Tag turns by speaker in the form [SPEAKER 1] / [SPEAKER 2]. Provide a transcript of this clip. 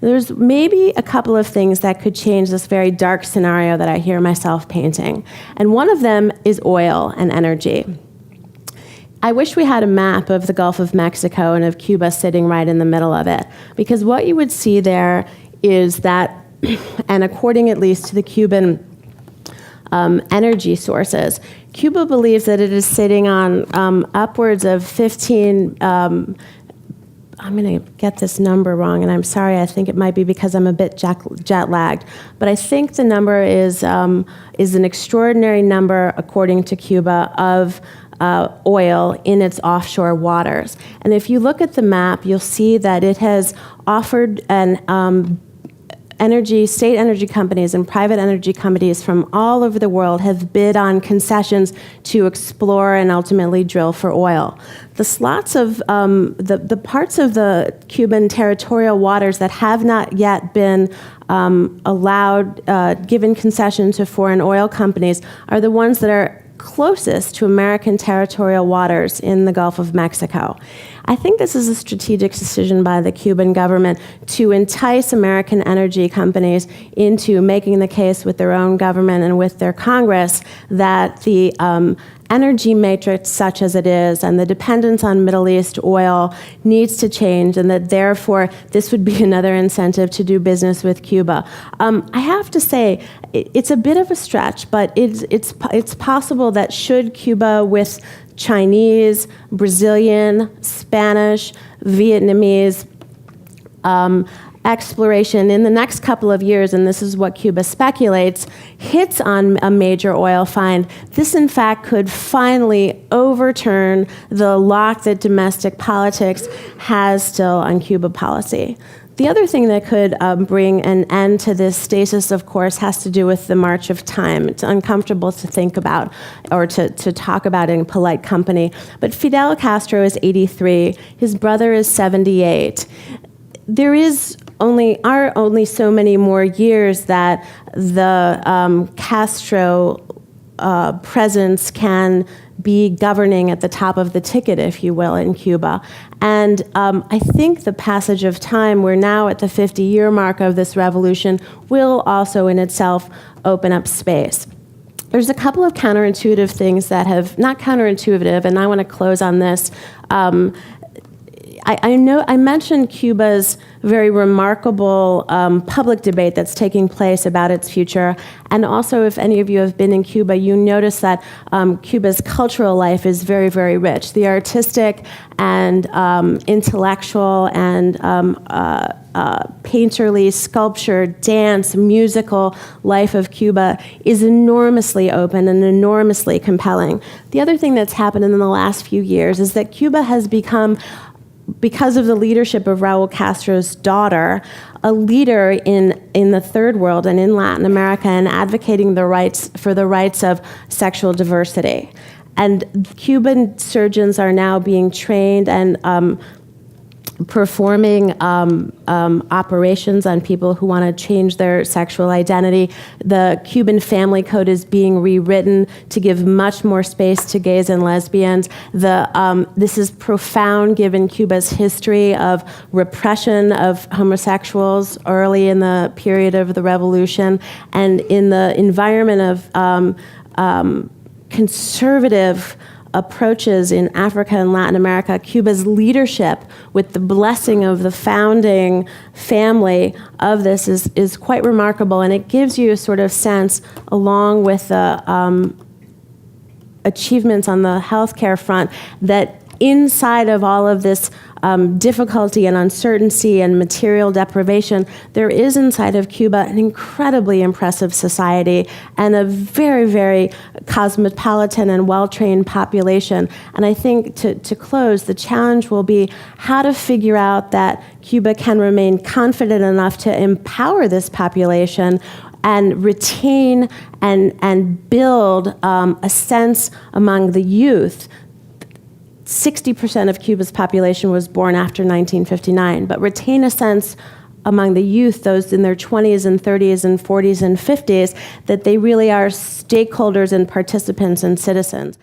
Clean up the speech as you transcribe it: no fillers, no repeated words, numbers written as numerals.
[SPEAKER 1] There's maybe a couple of things that could change this very dark scenario that I hear myself painting. And one of them is oil and energy. I wish we had a map of the Gulf of Mexico and of Cuba sitting right in the middle of it, because what you would see there is that, and according at least to the Cuban energy sources, Cuba believes that it is sitting on upwards of 15, I'm going to get this number wrong, and I'm sorry, I think it might be because I'm a bit jet-lagged, but I think the number is an extraordinary number, according to Cuba, of oil in its offshore waters. And if you look at the map, you'll see that it has offered an state energy companies and private energy companies from all over the world have bid on concessions to explore and ultimately drill for oil. The slots of the parts of the Cuban territorial waters that have not yet been given concession to foreign oil companies are the ones that are closest to American territorial waters in the Gulf of Mexico. I think this is a strategic decision by the Cuban government to entice American energy companies into making the case with their own government and with their Congress that the energy matrix such as it is and the dependence on Middle East oil needs to change, and that therefore this would be another incentive to do business with Cuba. I have to say, it's a bit of a stretch, but it's possible that should Cuba with Chinese, Brazilian, Spanish, Vietnamese exploration in the next couple of years, and this is what Cuba speculates, hits on a major oil find, this in fact could finally overturn the lock that domestic politics has still on Cuba policy. The other thing that could bring an end to this stasis, of course, has to do with the march of time. It's uncomfortable to think about or to talk about in polite company. But Fidel Castro is 83. His brother is 78. There are only so many more years that the Castro presence can be governing at the top of the ticket, if you will, in Cuba. And I think the passage of time, we're now at the 50-year mark of this revolution, will also in itself open up space. There's a couple of counterintuitive things that have, not counterintuitive, and I want to close on this. I know I mentioned Cuba's very remarkable public debate that's taking place about its future. And also, if any of you have been in Cuba, you notice that Cuba's cultural life is very, very rich. The artistic and intellectual and painterly, sculpture, dance, musical life of Cuba is enormously open and enormously compelling. The other thing that's happened in the last few years is that Cuba has become, because of the leadership of Raul Castro's daughter, a leader in the third world and in Latin America and advocating for the rights of sexual diversity. And Cuban surgeons are now being trained and performing operations on people who want to change their sexual identity. The Cuban family code is being rewritten to give much more space to gays and lesbians. This is profound given Cuba's history of repression of homosexuals early in the period of the revolution, and in the environment of conservative approaches in Africa and Latin America, Cuba's leadership with the blessing of the founding family of this is quite remarkable, and it gives you a sort of sense, along with the achievements on the healthcare front, that inside of all of this difficulty and uncertainty and material deprivation, there is inside of Cuba an incredibly impressive society and a very, very cosmopolitan and well-trained population. And I think to close, the challenge will be how to figure out that Cuba can remain confident enough to empower this population and retain and build a sense among the youth. 60% of Cuba's population was born after 1959, but retain a sense among the youth, those in their 20s and 30s and 40s and 50s, that they really are stakeholders and participants and citizens.